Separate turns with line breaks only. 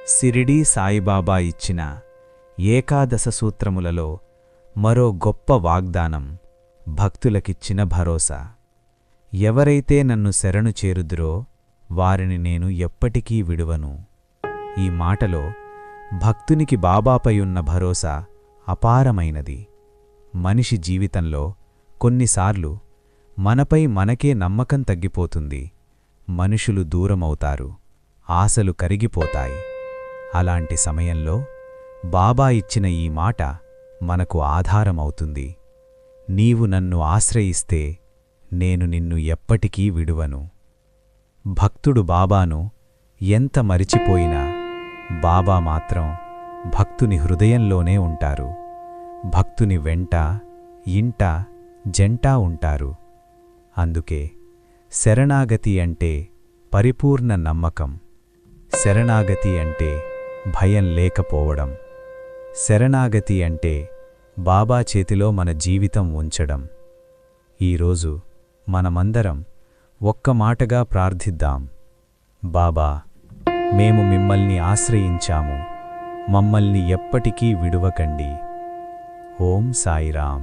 సిరిడీ సాయిబాబా ఇచ్చిన ఏకాదశ సూత్రములలో మరో గొప్ప వాగ్దానం భక్తులకిచ్చిన భరోసా. ఎవరైతే నన్ను శరణు చేరుదురో వారిని నేను ఎప్పటికీ విడువను. ఈ మాటలో భక్తునికి బాబాపై ఉన్న భరోసా అపారమైనది. మనిషి జీవితంలో కొన్నిసార్లు మనపై మనకే నమ్మకం తగ్గిపోతుంది. మనుషులు దూరమవుతారు, ఆశలు కరిగిపోతాయి. అలాంటి సమయంలో బాబా ఇచ్చిన ఈ మాట మనకు ఆధారమవుతుంది. నీవు నన్ను ఆశ్రయిస్తే నేను నిన్ను ఎప్పటికీ విడువను. భక్తుడు బాబాను ఎంత మరిచిపోయినా బాబా మాత్రం భక్తుని హృదయంలోనే ఉంటారు. భక్తుని వెంట, ఇంట, జంటా ఉంటారు. అందుకే శరణాగతి అంటే పరిపూర్ణ నమ్మకం. శరణాగతి అంటే భయం లేకపోవడం. శరణాగతి అంటే బాబా చేతిలో మన జీవితం ఉంచడం. ఈరోజు మనమందరం ఒక్క మాటగా ప్రార్థిద్దాం. బాబా, మేము మిమ్మల్ని ఆశ్రయించాము, మమ్మల్ని ఎప్పటికీ విడువకండి. ఓం సాయిరాం.